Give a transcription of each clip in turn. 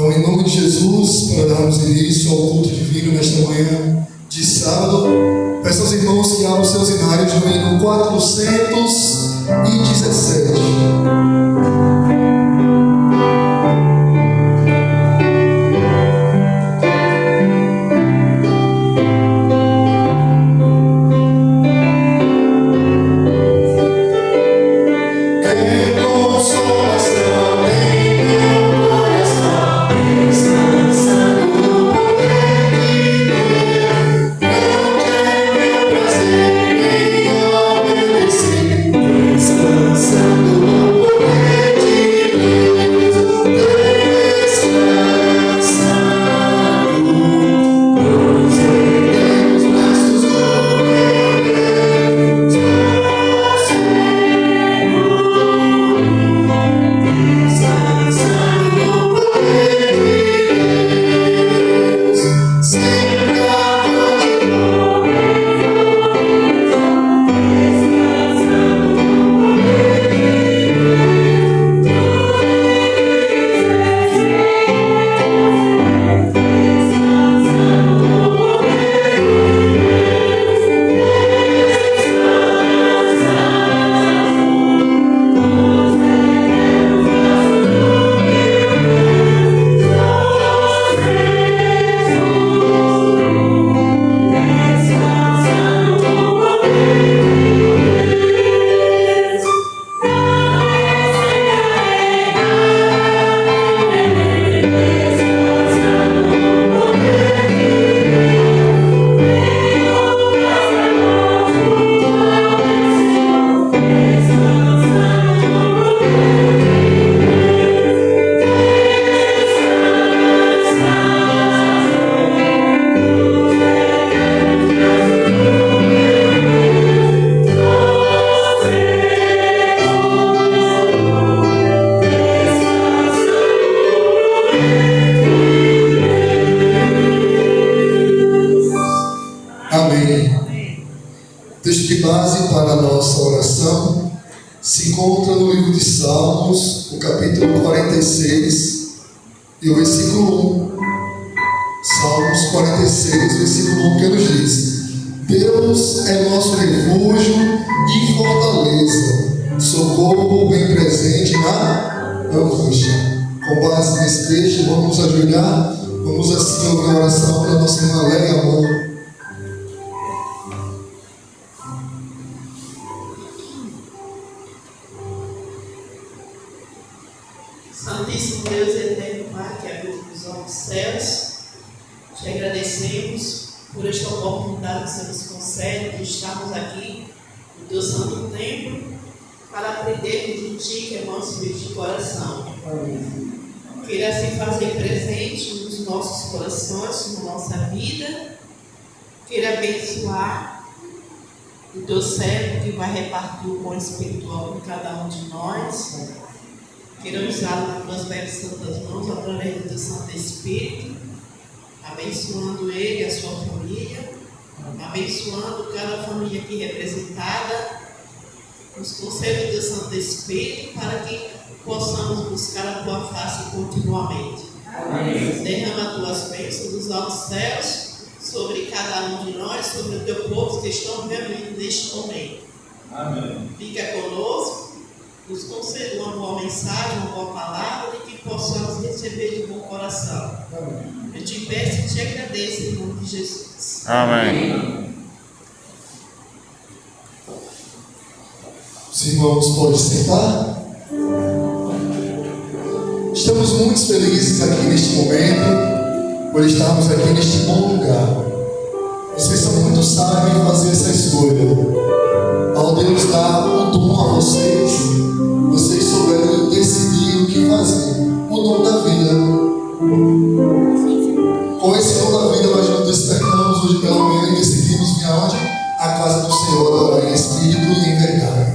Então, em nome de Jesus, para darmos início ao culto divino nesta manhã de sábado, peço aos irmãos que abram seus hinários no hino 417. E o versículo 1, Salmos 46, versículo 1, que nos diz: Deus é nosso refúgio e fortaleza, socorro bem presente na angústia. Com base nesse texto, vamos nos ajoelhar, vamos assim ouvir a oração da nossa irmã Léia Amor. Santíssimo Deus e eterno Pai, que habita nos altos céus, te agradecemos por esta oportunidade que você nos concede de estarmos aqui no teu santo templo para aprendermos de ti, que é nosso Deus de coração. Queira assim fazer presente nos nossos corações, na nossa vida. Queira abençoar o teu servo que vai repartir o pão espiritual com cada um de nós. Queira usá-lo nas tuas belas santas mãos, através do teu Santo Espírito, abençoando ele e a sua família, abençoando cada família aqui representada. Nos concede o teu Santo Espírito para que possamos buscar a tua face continuamente. Amém. Derrama as tuas bênçãos dos altos céus sobre cada um de nós, sobre o teu povo que estão reunidos neste momento. Amém. Fica conosco. Nos conceda uma boa mensagem, uma boa palavra e que possamos receber de bom coração. Amém. Eu te peço e te agradeço em nome de Jesus. Amém. Os irmãos podem sentar. Estamos muito felizes aqui neste momento, por estarmos aqui neste bom lugar. Vocês são muito sábios em fazer essa escolha. Ao Deus dar o dom a vocês, vocês souberam decidir o que fazer. O dom da vida. Com esse dom da vida, nós nos despertamos hoje pela manhã e decidimos vir aonde? A casa do Senhor, adorar em espírito e em verdade.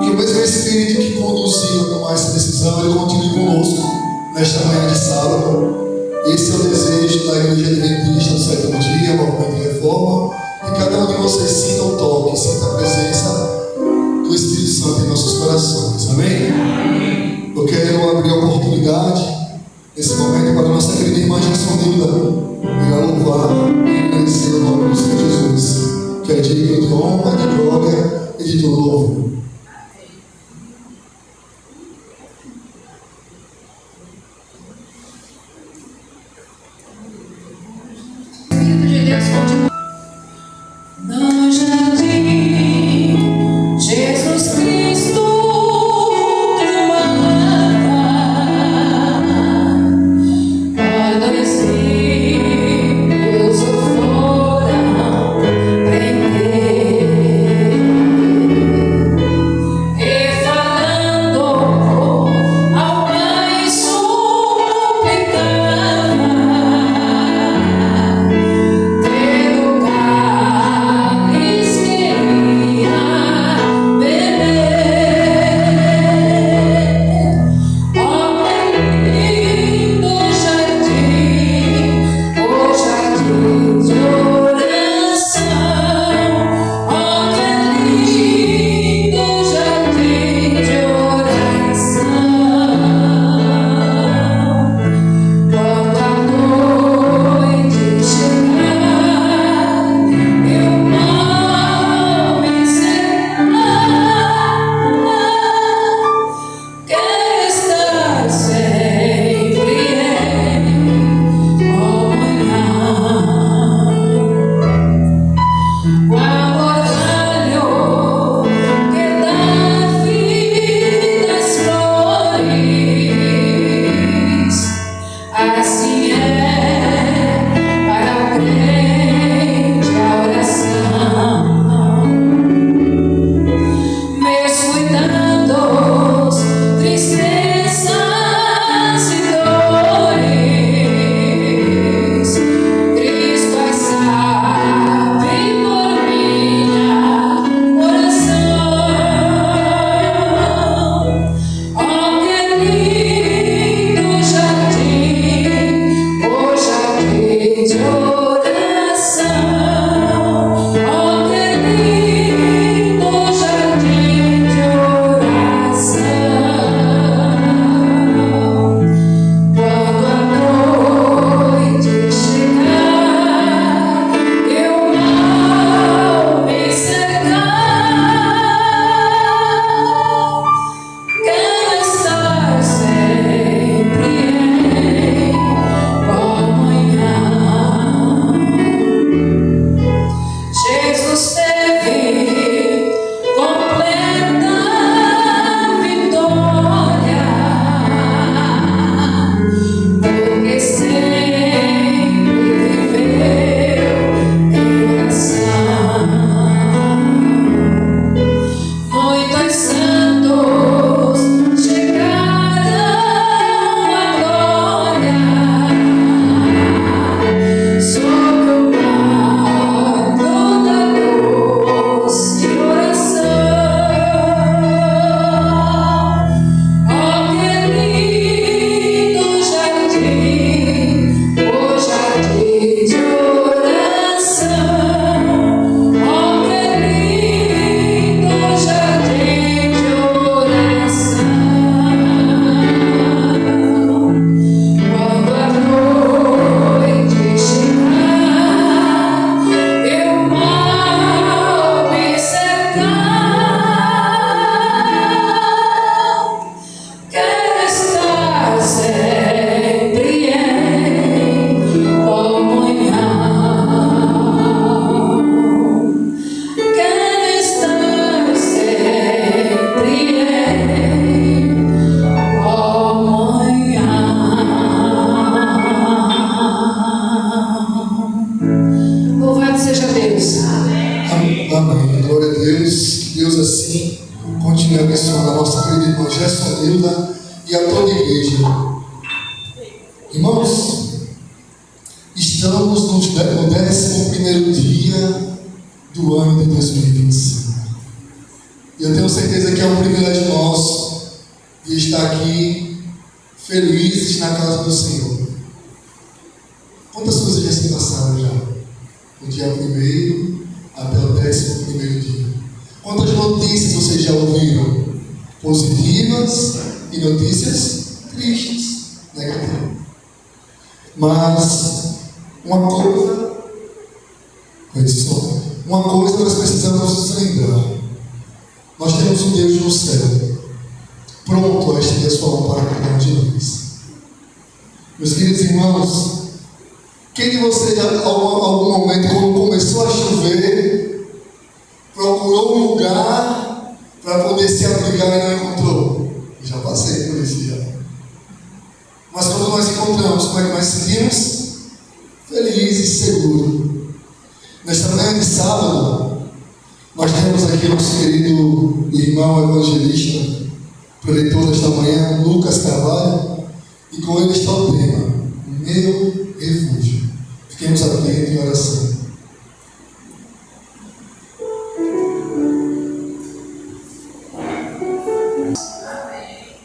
Que o mesmo Espírito que conduziu a tomar essa decisão, ele continue conosco nesta manhã de sábado. Esse é o desejo da Igreja Adventista do Sétimo Dia, Movimento de Reforma. Que cada um de vocês sinta o toque, sinta a presença do Espírito Santo em nossos corações. Amém? Amém. Eu quero abrir a oportunidade nesse momento para digno de honra, de glória e de todo louvor. Espírito de Deus continua. No jardim, Jesus Cristo triunfava. Quando os ímpios o foram prender, e falando ao Pai suplicava pelo cálice que ia beber. Ó, que lindo jardim, o jardim de oração. Ó, que lindo jardim de oração. Quando a noite chegar e o mal me cercar, quero estar sempre em comunhão. Quando orvalho que dá vida às flores, assim é para o crente a oração. Meus cuidados, tristezas e dores, Cristo as sabe por minha oração. Ó, que lindo jardim, o jardim de oração. Ó, que lindo jardim de oração. Quando a noite chegar e o mal me cercar, quero estar sempre em comunhão. Jesus teve completa vitória, porque sempre viveu em oração. Muitos santos chegaram à glória sobre o manto da luz e oração. Ó, que lindo jardim, o jardim de oração. Ó, que lindo jardim de oração. Quando a noite chegar e o mal me cercar, quero estar sempre em comunhão. Quero estar sempre em comunhão. Louvado seja Deus. Amém. Glória a Deus. Que Deus assim continue abençoando a nossa querida irmã Gessonilda e a toda a igreja. Irmãos, estamos no 11º dia do ano de 2025. E eu tenho certeza que é um privilégio nosso de estar aqui felizes na casa do Senhor. Quantas coisas já se passaram já? Do dia 1º até o 11º dia. Quantas notícias vocês já ouviram? Positivas e notícias tristes, negativas. Mas uma coisa foi só Uma coisa nós precisamos nos lembrar: nós temos um Deus no céu, pronto a estender a sua mão para cada um de nós. Meus queridos irmãos, quem de vocês, em algum momento, quando começou a chover, procurou um lugar para poder se abrigar e não encontrou? Eu já passei por isso já. Mas quando nós encontramos, como é que nós sentimos? Felizes e seguros. Nesta manhã de sábado, nós temos aqui nosso querido irmão evangelista, preletor desta manhã, Lucas Carvalho, e com ele está o tema: meu refúgio. Fiquemos atentos em oração.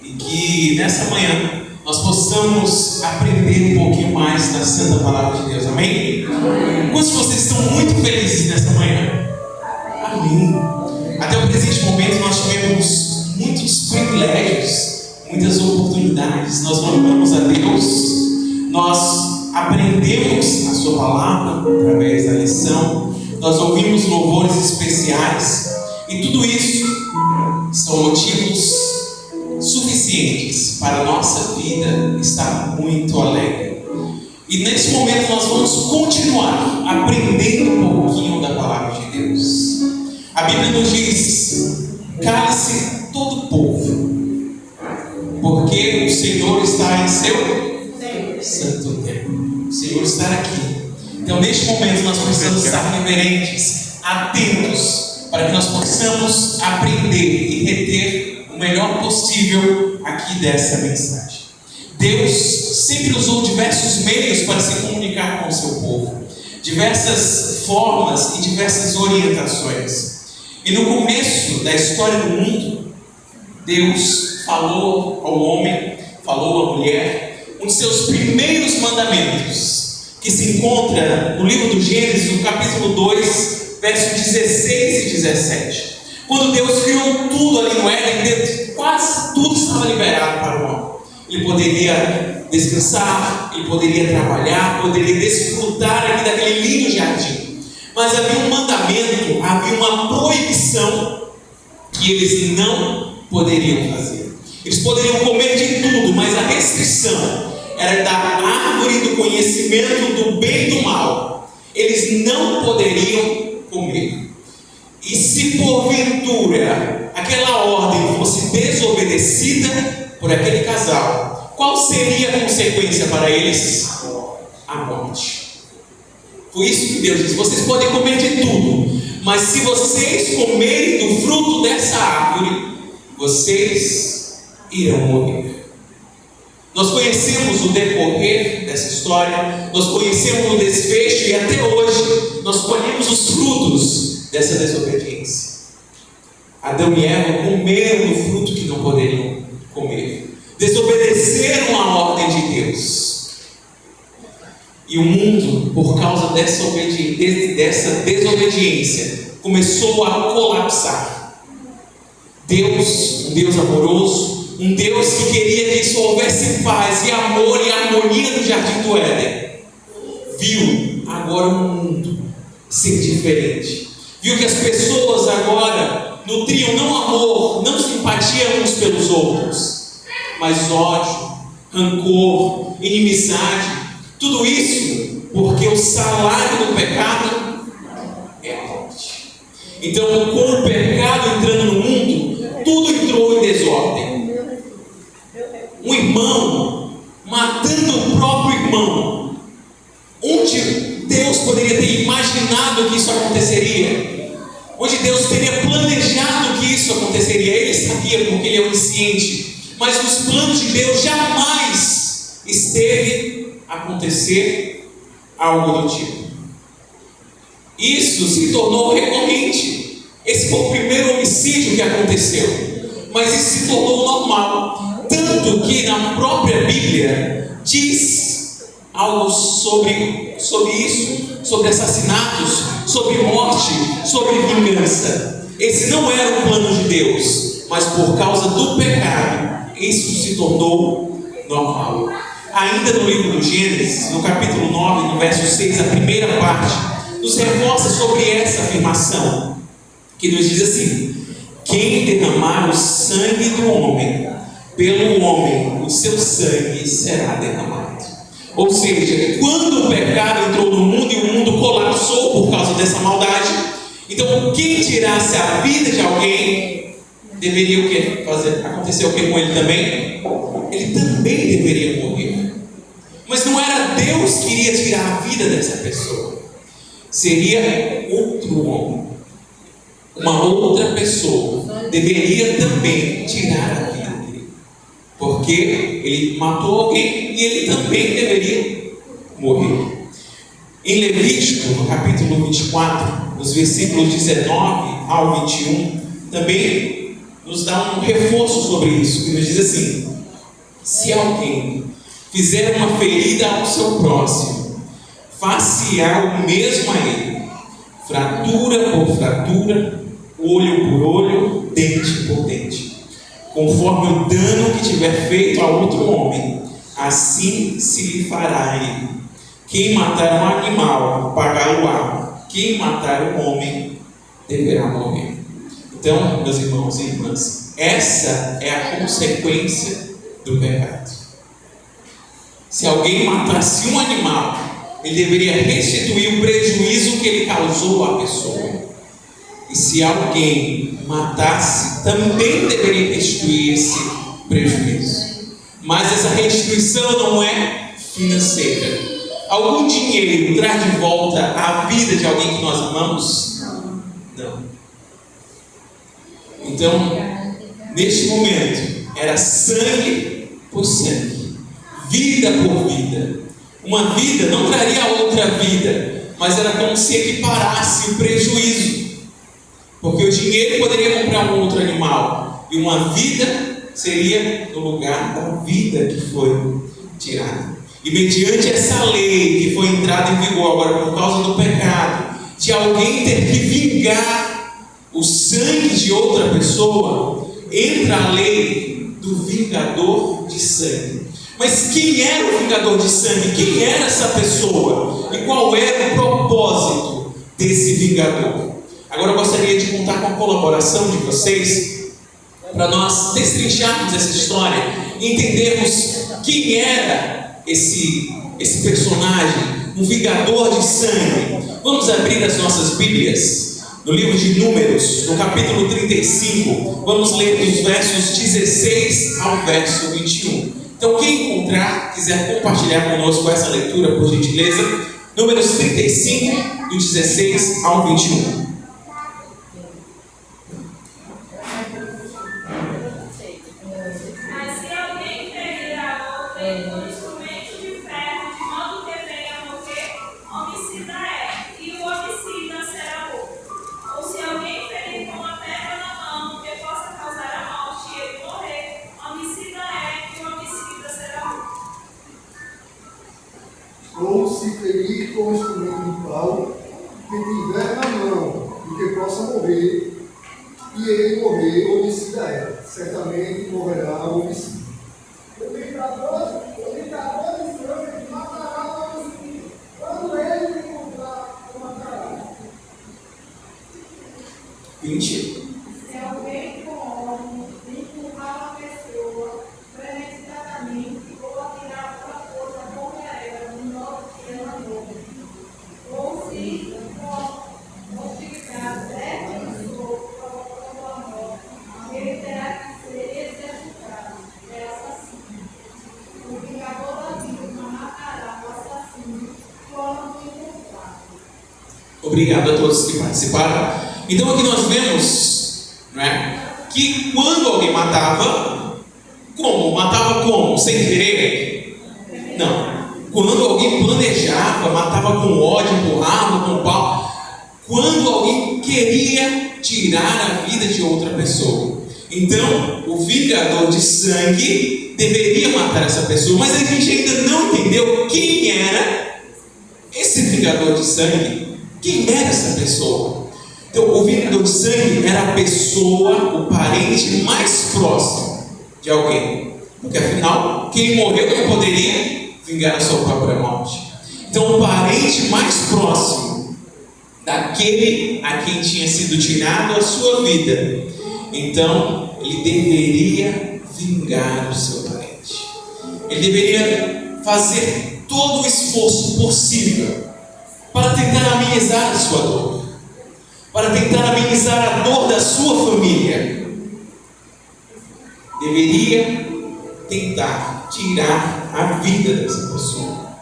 E que nessa manhã nós possamos aprender um pouquinho mais da Santa Palavra de Deus. Amém? Quantos de vocês estão muito felizes nessa manhã? Amém. Até o presente momento nós tivemos muitos privilégios, muitas oportunidades. Nós louvamos a Deus, nós aprendemos a sua palavra através da lição, nós ouvimos louvores especiais, e tudo isso são motivos suficientes para a nossa vida estar muito alegre. E nesse momento nós vamos continuar aprendendo um pouquinho da palavra de Deus. A Bíblia nos diz: cale-se todo o povo, porque o Senhor está em seu santo templo. O Senhor está aqui. Então neste momento nós precisamos estar reverentes, atentos, para que nós possamos aprender e reter o melhor possível aqui dessa mensagem. Deus sempre usou diversos meios para se comunicar com o seu povo, diversas formas e diversas orientações. E no começo da história do mundo, Deus falou ao homem, falou à mulher, um de seus primeiros mandamentos, que se encontra no livro do Gênesis, no capítulo 2, versos 16 e 17. Quando Deus criou tudo ali no Éden, quase tudo estava liberado para o homem. Ele poderia descansar, ele poderia trabalhar, poderia desfrutar aqui daquele lindo jardim. Mas havia um mandamento, havia uma proibição que eles não poderiam fazer. Eles poderiam comer de tudo, mas a restrição era da árvore do conhecimento do bem e do mal. Eles não poderiam comer. E se porventura aquela ordem fosse desobedecida por aquele casal, qual seria a consequência para eles? A morte. Foi isso que Deus disse: vocês podem comer de tudo, mas se vocês comerem do fruto dessa árvore, vocês irão morrer. Nós conhecemos o decorrer dessa história, nós conhecemos o desfecho, e até hoje nós colhemos os frutos dessa desobediência. Adão e Eva comeram do fruto que não poderiam comer, desobedeceram a ordem de Deus. E o mundo, por causa dessa desobediência, começou a colapsar. Deus, um Deus amoroso, um Deus que queria que só houvesse paz e amor e harmonia no jardim do Éden, viu agora o mundo ser diferente. Viu que as pessoas agora nutriam não amor, não simpatia uns pelos outros, mas ódio, rancor, inimizade. Tudo isso porque o salário do pecado é a morte. Então, com o pecado entrando no mundo, tudo entrou em desordem. Um irmão matando o próprio irmão, onde Deus poderia ter imaginado que isso aconteceria, onde Deus teria planejado que isso aconteceria. Ele sabia, porque ele é onisciente, mas nos planos de Deus jamais esteve acontecer algo do tipo. Isso se tornou recorrente. Esse foi o primeiro homicídio que aconteceu, mas isso se tornou normal, tanto que na própria Bíblia diz algo sobre isso, sobre assassinatos, sobre morte, sobre vingança. Esse não era o plano de Deus, mas por causa do pecado, isso se tornou normal. Ainda no livro do Gênesis, no capítulo 9, no verso 6, a primeira parte, nos reforça sobre essa afirmação, que nos diz assim: quem derramar o sangue do homem, pelo homem o seu sangue será derramado. Ou seja, quando o pecado entrou no mundo e o mundo colapsou por causa dessa maldade, então quem tirasse a vida de alguém deveria o quê? Acontecer o que com ele também? Ele também deveria morrer. Mas não era Deus que iria tirar a vida dessa pessoa. Seria outro homem. Uma outra pessoa deveria também tirar a vida dele. Porque ele matou alguém e ele também deveria morrer. Em Levítico, no capítulo 24, nos versículos 19 ao 21, também nos dá um reforço sobre isso, que nos diz assim: se alguém fizer uma ferida ao seu próximo, faça-á o mesmo a ele, fratura por fratura, olho por olho, dente por dente, conforme o dano que tiver feito a outro homem, assim se lhe fará a ele. Quem matar um animal, pagá-lo-á. Quem matar um homem, deverá morrer. Então, meus irmãos e irmãs, essa é a consequência do pecado. Se alguém matasse um animal, ele deveria restituir o prejuízo que ele causou à pessoa. E se alguém matasse, também deveria restituir esse prejuízo. Mas essa restituição não é financeira. Algum dinheiro traz de volta a vida de alguém que nós amamos? Não. Então, neste momento, era sangue por sangue, vida por vida. Uma vida não traria outra vida, mas era como se equiparasse o prejuízo. Porque o dinheiro poderia comprar um outro animal, e uma vida seria no lugar da vida que foi tirada. E mediante essa lei que foi entrada em vigor agora por causa do pecado, de alguém ter que vingar o sangue de outra pessoa, entra a lei do vingador de sangue. Mas quem era o vingador de sangue? Quem era essa pessoa? E qual era o propósito desse vingador? Agora eu gostaria de contar com a colaboração de vocês para nós destrincharmos essa história e entendermos quem era esse personagem, um vingador de sangue. Vamos abrir as nossas Bíblias no livro de Números, no capítulo 35. Vamos ler dos versos 16 ao verso 21. Então, quem encontrar, quiser compartilhar conosco essa leitura, por gentileza. Números 35, do 16 ao 21. Ou se ferir com instrumento de pau, que tiver na mão e que possa morrer, e ele morrer, homicida é. Certamente morrerá o homicida. O vingador de sangue matará o homicida. Quando ele encontrar, o matará. 20. Se alguém com ódio empurrar a pessoa premeditadamente ou atirar outra coisa contra ela no modo que ela morre, ou se mortificar certa pessoa provocando a morte, ele terá que ser executado, é assassino. O vingador da vítima matará o assassino quando encontrar. Obrigado a todos que participaram. Então aqui nós vemos, que quando alguém matava, como? Matava como? Sem querer? Não. Quando alguém planejava, matava com ódio, empurrava com pau. Quando alguém queria tirar a vida de outra pessoa. Então, o vingador de sangue deveria matar essa pessoa, mas a gente ainda não entendeu quem era esse vingador de sangue. Quem era essa pessoa? Então, o vingador de sangue era a pessoa, o parente mais próximo de alguém. Porque afinal, quem morreu não poderia vingar a sua própria morte. Então, o parente mais próximo daquele a quem tinha sido tirado a sua vida, então ele deveria vingar o seu parente. Ele deveria fazer todo o esforço possível para tentar amenizar a sua dor, para tentar amenizar a dor da sua família. Deveria tentar tirar a vida dessa pessoa,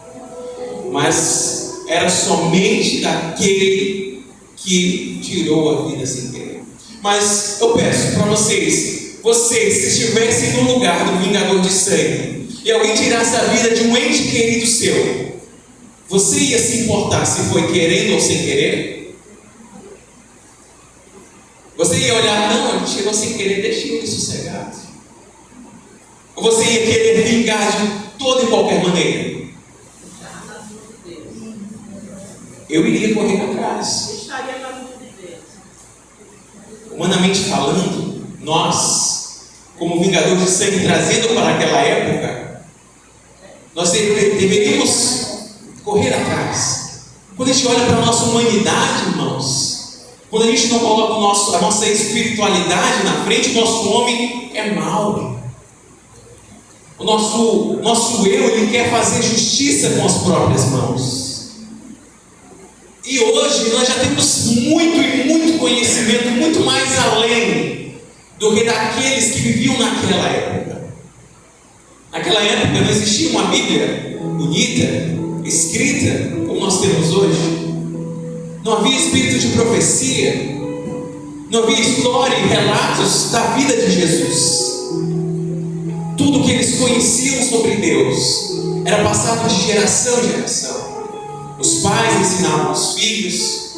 mas era somente daquele que tirou a vida sem querer. Mas eu peço para vocês, se estivessem no lugar do vingador de sangue e alguém tirasse a vida de um ente querido seu, você ia se importar se foi querendo ou sem querer? Você ia olhar, não, ele tirou sem querer, deixa ele sossegado. Ou você ia querer vingar de toda e qualquer maneira? Eu iria correr atrás. Estaria na mão de Deus. Humanamente falando, nós, como vingador de sangue trazendo para aquela época, nós deveríamos correr atrás. Quando a gente olha para a nossa humanidade, irmãos, quando a gente não coloca a nossa espiritualidade na frente, o nosso homem é mau. O nosso eu, ele quer fazer justiça com as próprias mãos. E hoje nós já temos muito conhecimento, muito mais além do que daqueles que viviam naquela época. Naquela época não existia uma Bíblia bonita, escrita, como nós temos hoje. Não havia espírito de profecia, não havia história e relatos da vida de Jesus. Tudo que eles conheciam sobre Deus era passado de geração em geração. Os pais ensinavam os filhos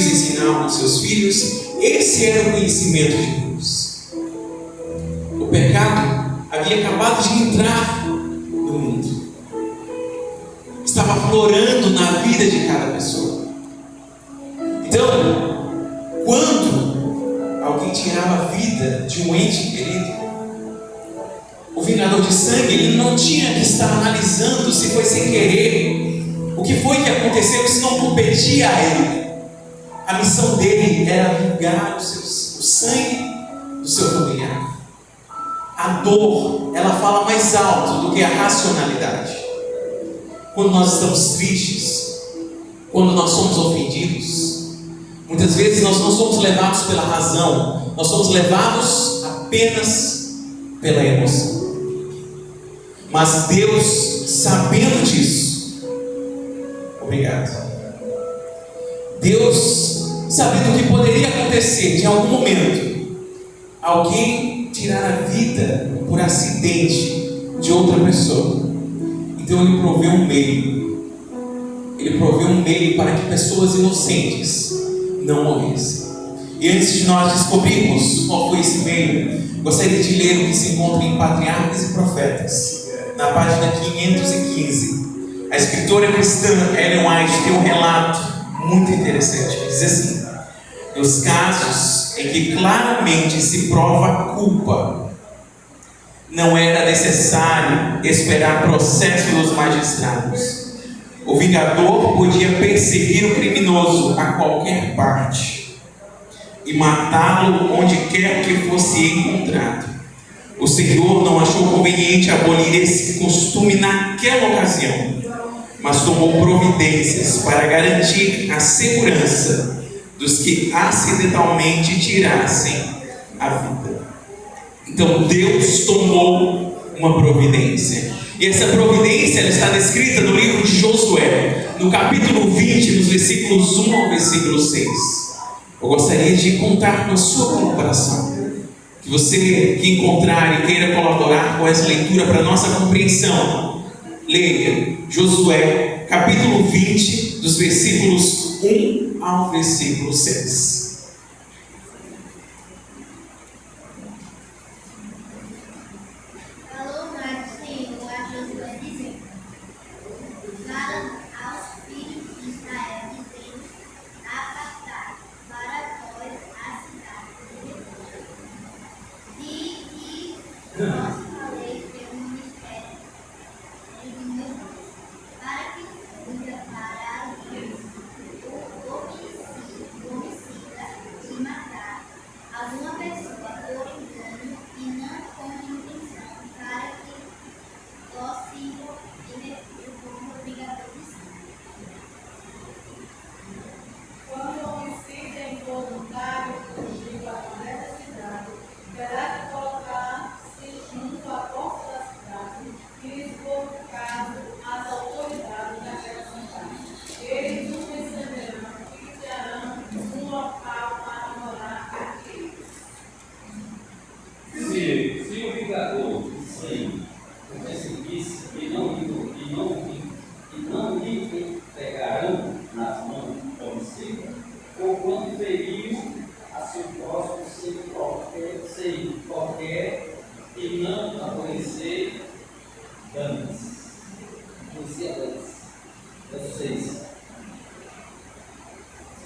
ensinavam os seus filhos. Esse era o conhecimento de Deus. O pecado havia acabado de entrar no mundo, estava florando na vida de cada pessoa. Então, quando alguém tirava a vida de um ente querido, o vingador de sangue, ele não tinha que estar analisando se foi sem querer, o que foi que aconteceu, se não competia a ele. A missão dele era vingar o sangue do seu familiar. A dor, ela fala mais alto do que a racionalidade. Quando nós estamos tristes, quando nós somos ofendidos, muitas vezes nós não somos levados pela razão, nós somos levados apenas pela emoção. Mas Deus, sabendo disso, obrigado. Deus, sabendo que poderia acontecer de algum momento, alguém tirar a vida por acidente de outra pessoa, então Ele proveu um meio. Ele proveu um meio para que pessoas inocentes não morressem. E antes de nós descobrirmos qual foi esse meio, gostaria de ler o que se encontra em Patriarcas e Profetas, na página 515. A escritora cristã Ellen White tem um relato muito interessante. Diz assim: nos casos em que claramente se prova a culpa, não era necessário esperar processo dos magistrados. O vingador podia perseguir o criminoso a qualquer parte e matá-lo onde quer que fosse encontrado. O Senhor não achou conveniente abolir esse costume naquela ocasião, mas tomou providências para garantir a segurança dos que acidentalmente tirassem a vida. Então Deus tomou uma providência, e essa providência ela está descrita no livro de Josué, no capítulo 20, nos versículos 1 ao versículo 6. Eu gostaria de contar com a sua colaboração, que você que encontrar e queira colaborar com essa leitura para nossa compreensão. Leia Josué, capítulo 20, dos versículos 1 ao versículo 6. Falou mais o Senhor a Josué, dizendo: fala aos filhos de Israel, dizendo: apartai para vós a cidade de que vós falei pelo ministério de meu Deus, para que funda para ali o homicídio quando feriu a seu próximo sem qualquer que não aborrecer danos. Verso 6.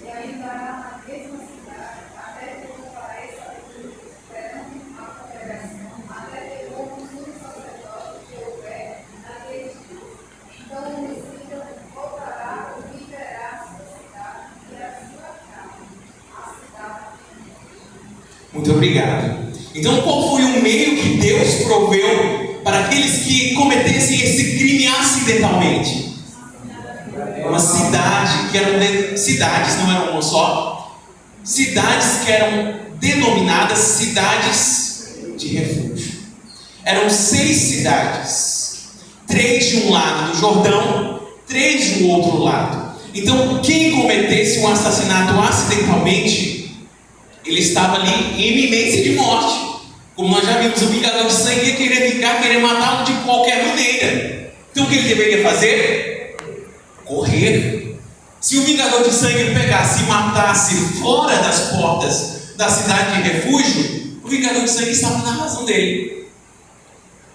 E ainda na mesma cidade, até que compareça perante a congregação, até que houve um sumo sacerdote que houver naqueles dias. Então o homicida voltará e verá a sua cidade e a sua casa, a cidade. Muito obrigado. Então, qual foi o meio que Deus proveu para aqueles que cometessem esse crime acidentalmente? Uma cidade, que eram cidades, não era uma só, cidades que eram denominadas cidades de refúgio. Eram 6 cidades, 3 de um lado do Jordão, 3 do outro lado. Então, quem cometesse um assassinato acidentalmente, ele estava ali em iminência de morte. Como nós já vimos, o vingador de sangue ia querer matá-lo de qualquer maneira. Então, o que ele deveria fazer? Correr. Se o vingador de sangue pegasse e matasse fora das portas da cidade de refúgio, o vingador de sangue estava na razão dele.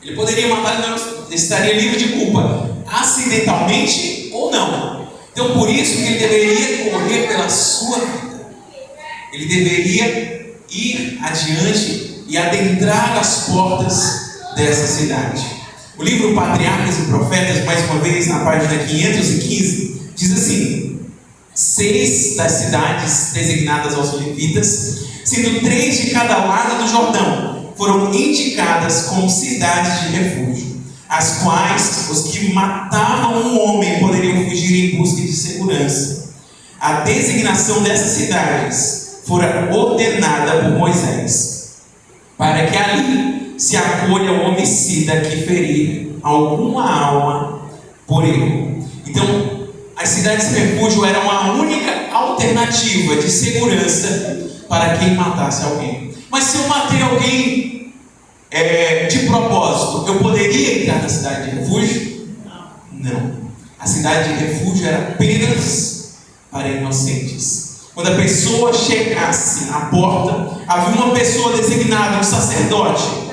Ele poderia matar, não, ele estaria livre de culpa, acidentalmente ou não. Então, por isso que ele deveria correr pela sua vida. Ele deveria ir adiante e adentrar as portas dessa cidade. O livro Patriarcas e Profetas, mais uma vez, na página 515, diz assim: 6 das cidades designadas aos levitas, sendo 3 de cada lado do Jordão, foram indicadas como cidades de refúgio, as quais os que matavam um homem poderiam fugir em busca de segurança. A designação dessas cidades fora ordenada por Moisés, para que ali se acolha o homicida que ferir alguma alma por erro. Então, as cidades de refúgio eram a única alternativa de segurança para quem matasse alguém. Mas se eu matei alguém de propósito, eu poderia entrar na cidade de refúgio? Não. A cidade de refúgio era apenas para inocentes. Quando a pessoa chegasse à porta, havia uma pessoa designada, um sacerdote,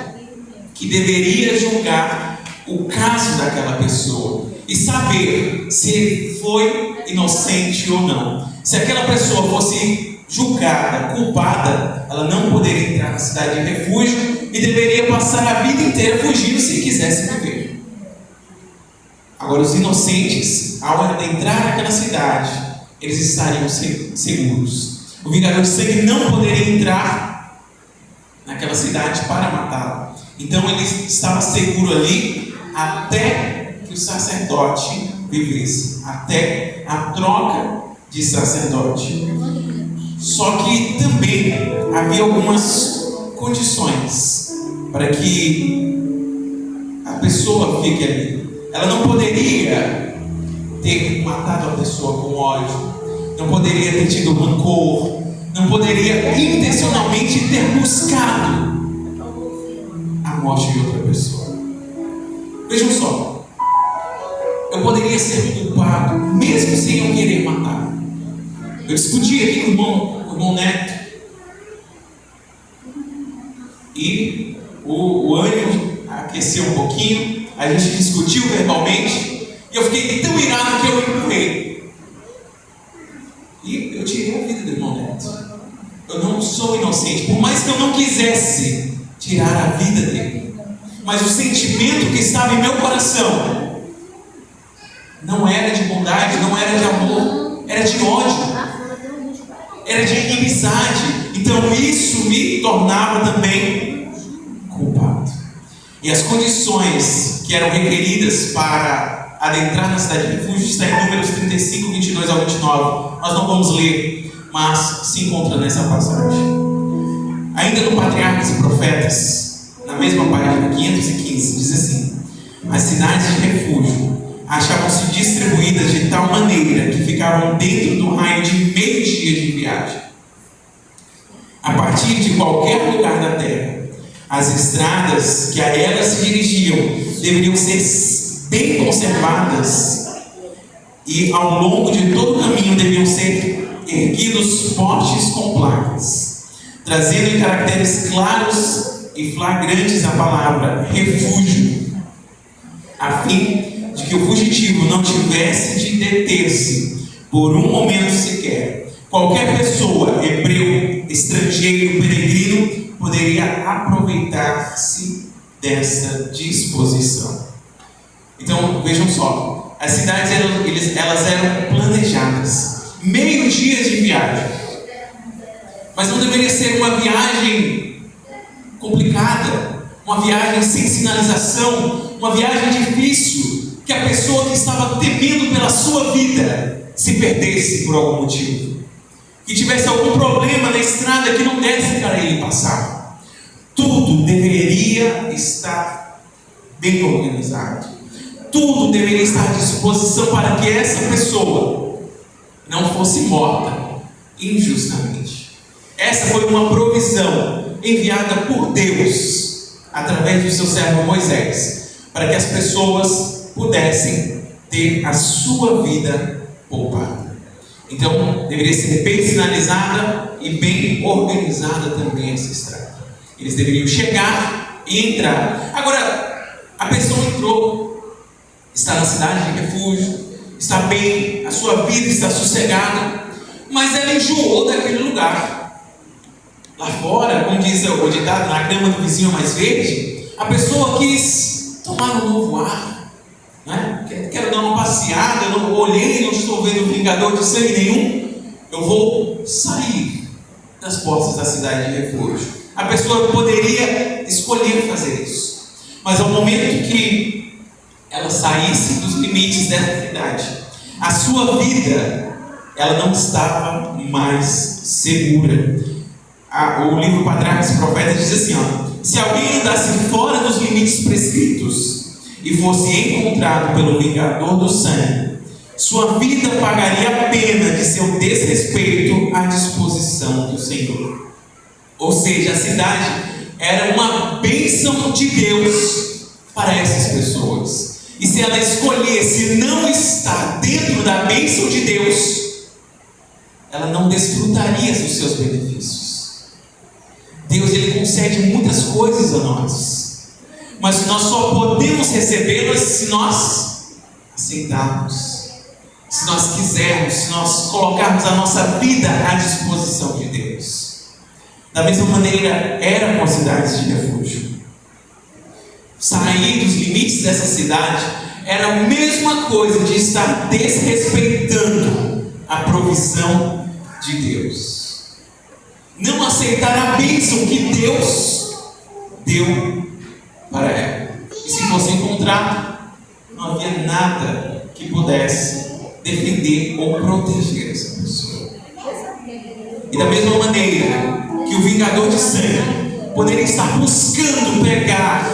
que deveria julgar o caso daquela pessoa e saber se ele foi inocente ou não. Se aquela pessoa fosse julgada, culpada, ela não poderia entrar na cidade de refúgio e deveria passar a vida inteira fugindo se quisesse viver. Agora, os inocentes, ao adentrar naquela cidade, eles estariam seguros. O vingador de sangue não poderia entrar naquela cidade para matá-lo. Então ele estava seguro ali até que o sacerdote vivesse, até a troca de sacerdote. Só que também havia algumas condições para que a pessoa fique ali. Ela não poderia ter matado a pessoa com ódio, não poderia ter tido rancor, não poderia intencionalmente ter buscado a morte de outra pessoa. Vejam só, eu poderia ser culpado mesmo sem eu querer matar. Eu discuti aqui com o irmão Neto e o ânimo aqueceu um pouquinho, a gente discutiu verbalmente e eu fiquei tão irado que eu empurrei e eu tirei a vida do irmão Neto. Eu não sou inocente, por mais que eu não quisesse tirar a vida dele, mas o sentimento que estava em meu coração não era de bondade, não era de amor, era de ódio, era de inimizade. Então isso me tornava também culpado. E as condições que eram requeridas para adentrar na cidade de refúgio está em Números 35, 22 ao 29. Nós não vamos ler, mas se encontra nessa passagem. Ainda no Patriarcas e Profetas, na mesma página 515, diz assim: as cidades de refúgio achavam-se distribuídas de tal maneira que ficavam dentro do raio de meio dia de viagem. A partir de qualquer lugar da terra, as estradas que a elas se dirigiam deveriam ser bem conservadas e ao longo de todo o caminho deviam ser erguidos postes com placas, trazendo em caracteres claros e flagrantes a palavra refúgio, a fim de que o fugitivo não tivesse de deter-se por um momento sequer. Qualquer pessoa, hebreu, estrangeiro, peregrino, poderia aproveitar-se dessa disposição. Então, vejam só, as cidades elas eram planejadas, meio dia de viagem, mas não deveria ser uma viagem complicada, uma viagem sem sinalização, uma viagem difícil, que a pessoa que estava temendo pela sua vida se perdesse por algum motivo, que tivesse algum problema na estrada que não desse para ele passar. Tudo deveria estar bem organizado, tudo deveria estar à disposição para que essa pessoa não fosse morta injustamente. Essa foi uma provisão enviada por Deus através do seu servo Moisés, para que as pessoas pudessem ter a sua vida poupada. Então, deveria ser bem sinalizada e bem organizada também essa estrada. Eles deveriam chegar e entrar. Agora, a pessoa entrou, está na cidade de refúgio, está bem, a sua vida está sossegada, mas ela enjoou daquele lugar. Lá fora, como diz o ditado, na grama do vizinho mais verde, a pessoa quis tomar um novo ar, né? Quero dar uma passeada, eu não olhei, não estou vendo vingador de sangue nenhum, eu vou sair das portas da cidade de refúgio. A pessoa poderia escolher fazer isso, mas ao momento que ela saísse dos limites dessa cidade, a sua vida, ela não estava mais segura. O livro Patriarcas e Profetas diz assim, se alguém andasse fora dos limites prescritos e fosse encontrado pelo vingador do sangue, sua vida pagaria a pena de seu desrespeito à disposição do Senhor. Ou seja, a cidade era uma bênção de Deus para essas pessoas. E se ela escolhesse não estar dentro da bênção de Deus, ela não desfrutaria dos seus benefícios. Deus, Ele concede muitas coisas a nós, mas nós só podemos recebê-las se nós aceitarmos, se nós quisermos, se nós colocarmos a nossa vida à disposição de Deus. Da mesma maneira era com as cidades de refúgio. Sair dos limites dessa cidade era a mesma coisa de estar desrespeitando a provisão de Deus. Não aceitar a bênção que Deus deu para ela. E se fosse encontrado, não havia nada que pudesse defender ou proteger essa pessoa. E da mesma maneira que o vingador de sangue poderia estar buscando pegar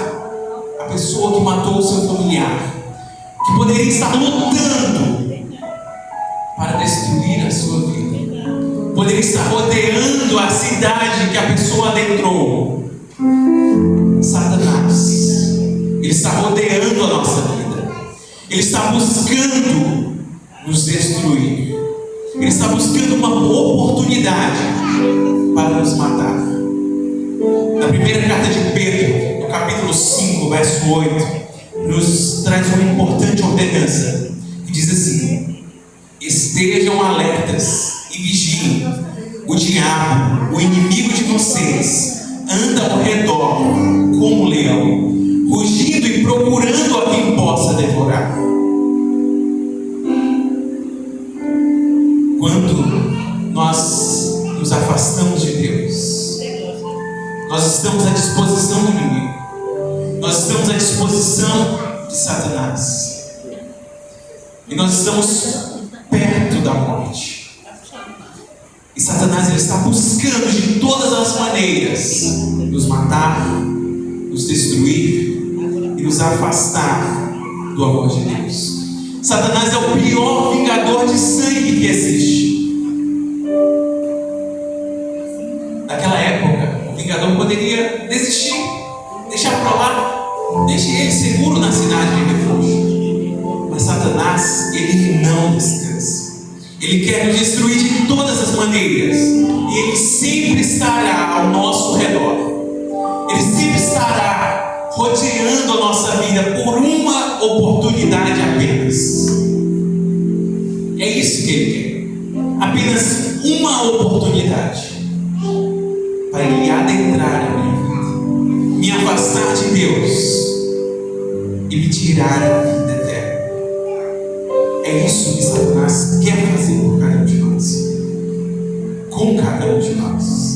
a pessoa que matou o seu familiar, que poderia estar lutando para destruir a sua vida, poderia estar rodeando a cidade que a pessoa adentrou. Satanás, ele está rodeando a nossa vida, ele está buscando nos destruir, ele está buscando uma oportunidade para nos matar. Na primeira carta de Pedro, no capítulo 5, verso 8, nos traz uma importante ordenança que diz assim: estejam alertas e vigiem. O diabo, o inimigo de vocês, anda ao redor como um leão, rugindo e procurando a quem possa devorar. Quando nós nos afastamos de Deus, nós estamos à disposição do inimigo, nós estamos à disposição de Satanás, e nós estamos perto da morte. E Satanás, ele está buscando de todas as maneiras nos matar, nos destruir e nos afastar do amor de Deus. Satanás é o pior vingador de sangue que existe. Naquela época, o vingador poderia desistir, deixar para lá, deixe ele seguro na cidade de refúgio. Mas Satanás, ele não descansa. Ele quer nos destruir de todas as maneiras. E Ele sempre estará ao nosso redor. Ele sempre estará rodeando a nossa vida por uma oportunidade apenas. É isso que Ele quer. Apenas uma oportunidade para Ele adentrar a minha vida, me afastar de Deus e me tirar a vida eterna. É isso que Satanás quer fazer com cada um de nós. Com cada um de nós.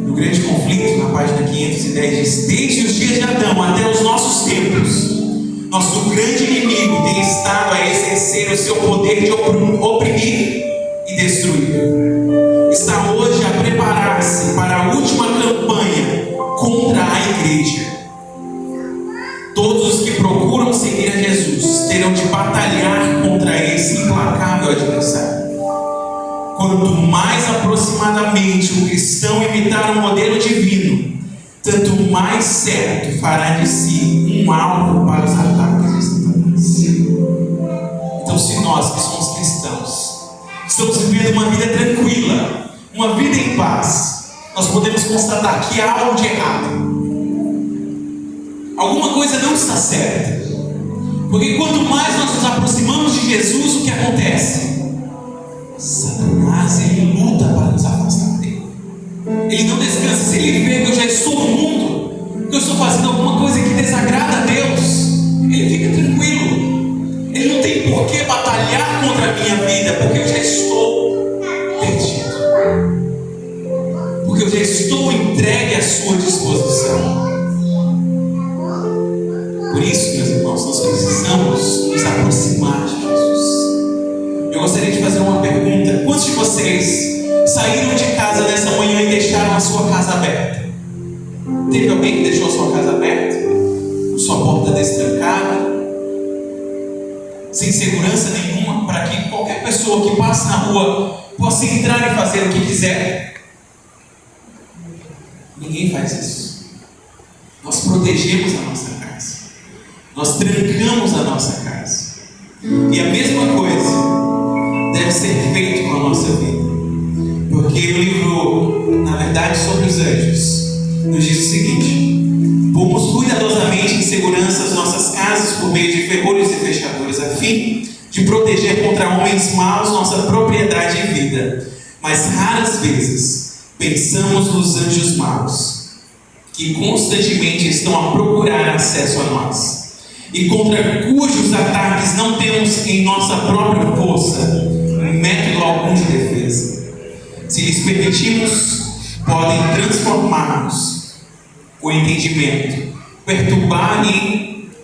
No grande conflito, na página 510, diz: desde os dias de Adão até os nossos tempos, nosso grande inimigo tem estado a exercer o seu poder de oprimir e destruir. Está hoje a preparar-se para a última campanha contra a igreja. Todos os que procuram seguir a Jesus terão de batalhar contra esse implacável adversário. Quanto mais aproximadamente o cristão imitar o modelo divino, tanto mais certo fará de si um alvo para os ataques de Satanás. Então, se nós que somos cristãos estamos vivendo uma vida tranquila, uma vida em paz, nós podemos constatar que há algo de errado. Alguma coisa não está certa. Porque quanto mais nós nos aproximamos de Jesus, o que acontece? Satanás, ele luta para nos afastar dele. Ele não descansa. Se ele vê que eu já estou no mundo, que eu estou fazendo alguma coisa que desagrada a Deus, ele fica tranquilo. Ele não tem por que batalhar contra a minha vida, porque eu já estou perdido. Porque eu já estou entregue à sua disposição. Por isso, meus irmãos, nós precisamos nos aproximar de Jesus. Eu gostaria de fazer uma pergunta. Quantos de vocês saíram de casa nessa manhã e deixaram a sua casa aberta? Teve alguém que deixou a sua casa aberta? Sua porta destrancada? Sem segurança nenhuma, para que qualquer pessoa que passe na rua possa entrar e fazer o que quiser? Ninguém faz isso. Nós protegemos a nossa casa. Nós trancamos a nossa casa. E a mesma coisa deve ser feito com a nossa vida. Porque o livro, na verdade, sobre os anjos, nos diz o seguinte: pomos cuidadosamente em segurança as nossas casas por meio de ferrolhos e fechaduras, a fim de proteger contra homens maus nossa propriedade e vida. Mas raras vezes pensamos nos anjos maus, que constantemente estão a procurar acesso a nós, e contra cujos ataques não temos em nossa própria força método algum de defesa. Se lhes permitirmos, podem transformar-nos o entendimento, perturbar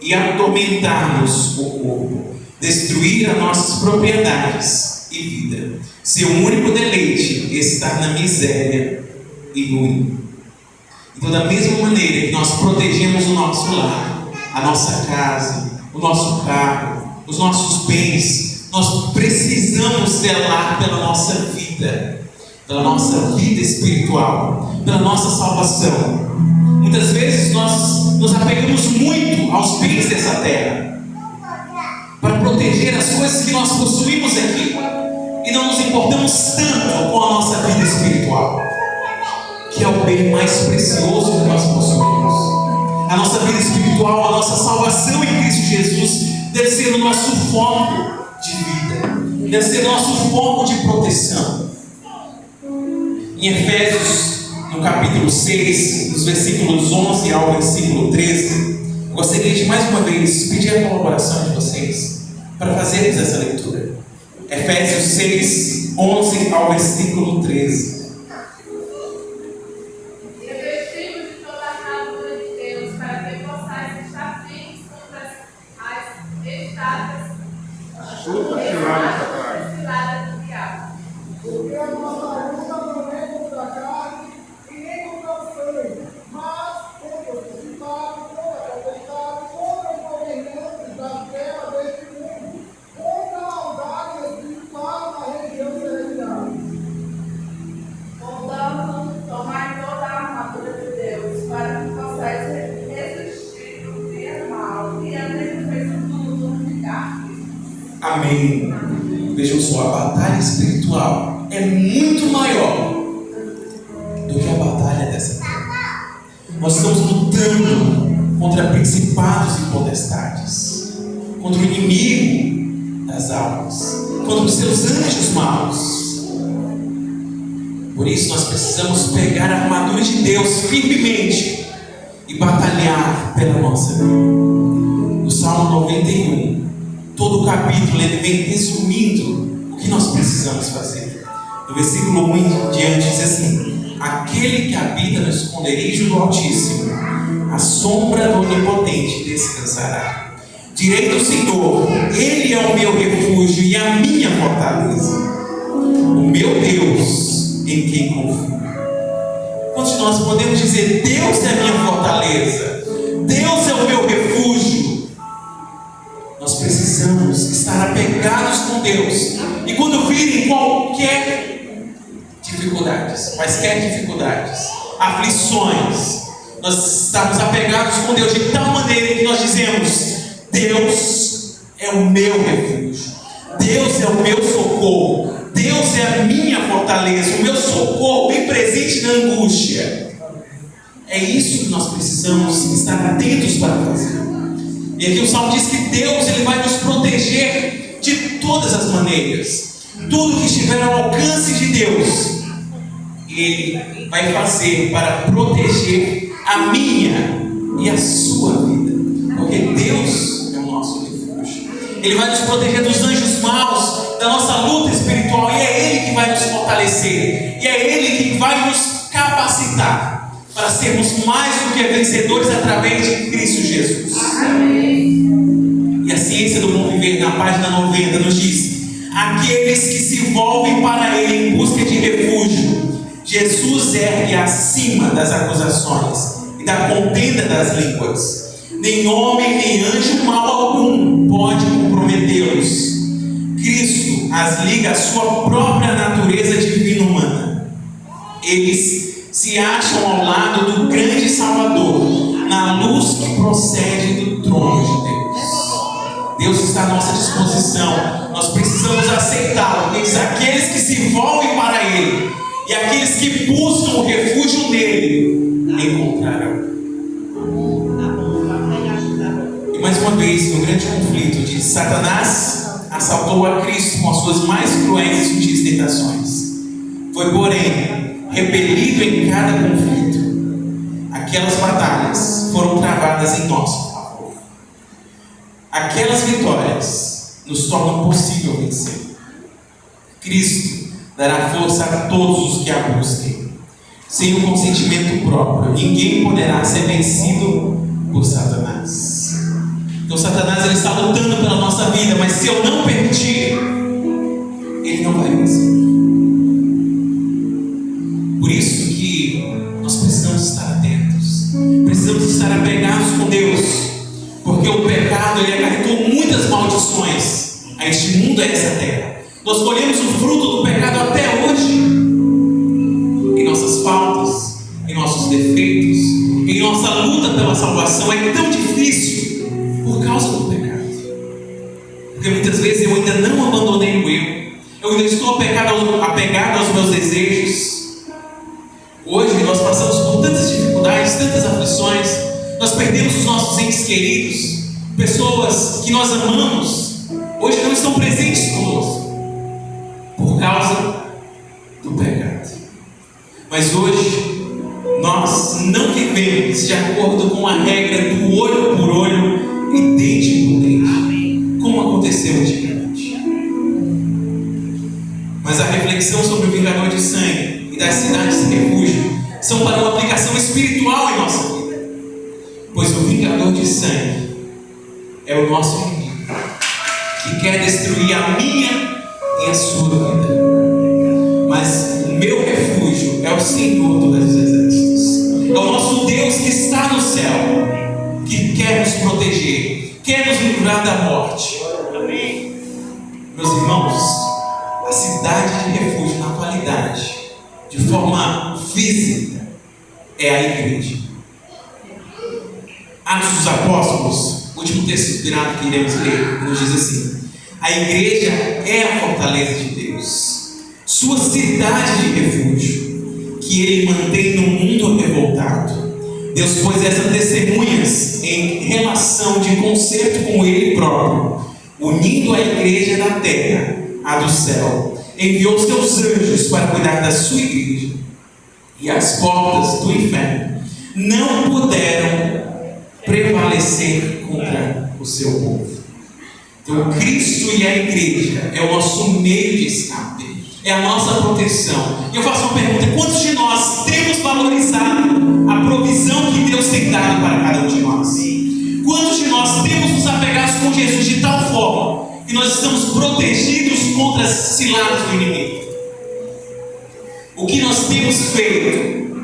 e atormentar-nos o corpo, destruir as nossas propriedades e vida. Seu único deleite está na miséria e ruína. Então, da mesma maneira que nós protegemos o nosso lar, a nossa casa, o nosso carro, os nossos bens, nós precisamos zelar pela nossa vida espiritual, pela nossa salvação. Muitas vezes nós nos apegamos muito aos bens dessa terra, para proteger as coisas que nós possuímos aqui, e não nos importamos tanto com a nossa vida espiritual, que é o bem mais precioso que nós possuímos. A nossa vida espiritual, a nossa salvação em Cristo Jesus deve ser o nosso foco de vida, deve ser o nosso foco de proteção. Em Efésios, no capítulo 6, dos versículos 11 ao versículo 13, eu gostaria de mais uma vez pedir a colaboração de vocês para fazermos essa leitura. Efésios 6, 11 ao versículo 13. Amém. Vejam só, a batalha espiritual é muito maior do que a batalha dessa terra. Nós estamos lutando contra principados e potestades, contra o inimigo das almas, contra os seus anjos maus. Por isso nós precisamos pegar a armadura de Deus firmemente e batalhar pela nossa vida. No Salmo 91, todo o capítulo ele vem resumindo o que nós precisamos fazer. No versículo 1 em diante diz assim: aquele que habita no esconderijo do Altíssimo, a sombra do Onipotente descansará. Direi do Senhor, Ele é o meu refúgio e a minha fortaleza, o meu Deus em quem confio. Quantos de nós podemos dizer: Deus é a minha fortaleza, Deus é o meu refúgio? Nós precisamos estar apegados com Deus, e quando virem quaisquer dificuldades, aflições, nós estamos apegados com Deus de tal maneira que nós dizemos: Deus é o meu refúgio, Deus é o meu socorro, Deus é a minha fortaleza, o meu socorro bem presente na angústia. É isso que nós precisamos estar atentos para fazer. E aqui o Salmo diz que Deus ele vai nos proteger de todas as maneiras. Tudo que estiver ao alcance de Deus, Ele vai fazer para proteger a minha e a sua vida. Porque Deus é o nosso refúgio. Ele vai nos proteger dos anjos maus, da nossa luta espiritual. E é Ele que vai nos fortalecer. E é Ele que vai nos capacitar para sermos mais do que vencedores através de Cristo Jesus. Amém. E a ciência do bom viver, na página 90, nos diz: aqueles que se volvem para Ele em busca de refúgio, Jesus ergue acima das acusações e da contenda das línguas. Nem homem, nem anjo mal algum pode comprometê-los. Cristo as liga à sua própria natureza divina humana. Eles se acham ao lado do grande Salvador, na luz que procede do trono de Deus. Deus está à nossa disposição. Nós precisamos aceitá-lo. Ele diz: aqueles que se volvem para Ele e aqueles que buscam o refúgio nele encontrarão. E mais uma vez, no grande conflito de Satanás assaltou a Cristo com as suas mais cruéis e sutis tentações. Foi, porém, repelido em cada conflito. Aquelas batalhas foram travadas em nosso favor. Aquelas vitórias nos tornam possível vencer. Cristo dará força a todos os que a busquem. Sem o consentimento próprio, ninguém poderá ser vencido por Satanás. Então Satanás ele está lutando pela nossa vida, mas se eu não permitir, ele não vai vencer. Por isso que nós precisamos estar atentos, precisamos estar apegados com Deus, porque o pecado ele acarretou muitas maldições a este mundo e a essa terra. Nós colhemos o fruto do pecado até hoje, em nossas faltas, em nossos defeitos, em nossa luta pela salvação. É tão difícil por causa do pecado, porque muitas vezes eu ainda não abandonei o eu ainda estou apegado aos meus desejos. Hoje nós passamos por tantas dificuldades, tantas aflições, nós perdemos os nossos entes queridos, pessoas que nós amamos, hoje não estão presentes conosco, por causa do pecado. Mas hoje, nós não vivemos de acordo com a regra do olho por olho e dente por dente, como aconteceu antigamente. Mas a reflexão sobre o vingador de sangue e das cidades de refúgio são para uma aplicação espiritual em nossa vida, pois o vingador de sangue é o nosso inimigo, que quer destruir a minha e a sua vida. Mas o meu refúgio é o Senhor dos exércitos, é o nosso Deus que está no céu, que quer nos proteger, quer nos livrar da morte. Amém. Meus irmãos, a cidade de refúgio na atualidade, de forma física, é a igreja. Atos dos Apóstolos, o último texto inspirado que iremos ler, nos diz assim: A igreja é a fortaleza de Deus, sua cidade de refúgio, que Ele mantém no mundo revoltado. Deus pôs essas testemunhas em relação de concerto com Ele próprio, unindo a igreja da terra à do céu. Enviou seus anjos para cuidar da sua igreja, e as portas do inferno não puderam prevalecer contra o seu povo. Então, Cristo e a igreja é o nosso meio de escape, é a nossa proteção. E eu faço uma pergunta: quantos de nós temos valorizado a provisão que Deus tem dado para cada um de nós? Quantos de nós temos nos apegado com Jesus de tal forma que nós estamos protegidos contra as ciladas do inimigo? O que nós temos feito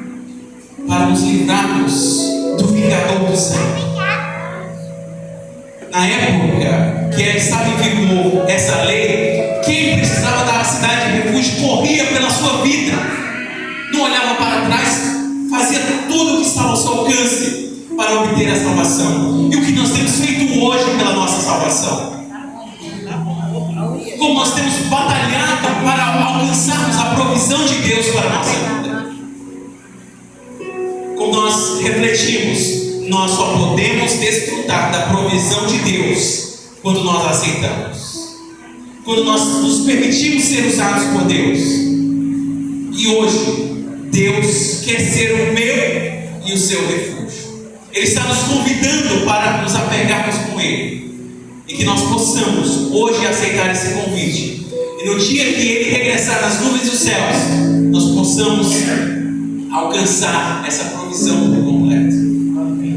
para nos livrarmos do vingador do céu? Na época que estava em vigor essa lei, quem precisava da cidade de refúgio corria pela sua vida, não olhava para trás, fazia tudo o que estava ao seu alcance para obter a salvação. E o que nós temos feito hoje pela nossa salvação? Como nós temos batalhado para alcançarmos a provisão de Deus para a nossa vida? Como nós refletimos, nós só podemos desfrutar da provisão de Deus quando nós aceitamos, quando nós nos permitimos ser usados por Deus. E hoje, Deus quer ser o meu e o seu refúgio. Ele está nos convidando para nos apegarmos com Ele, e que nós possamos hoje aceitar esse convite, e no dia que Ele regressar nas nuvens dos céus, nós possamos alcançar essa provisão por completo,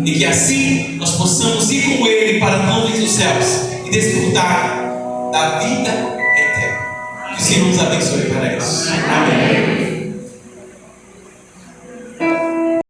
e que assim nós possamos ir com Ele para as nuvens dos céus e desfrutar da vida eterna. Que o Senhor nos abençoe para isso. Amém.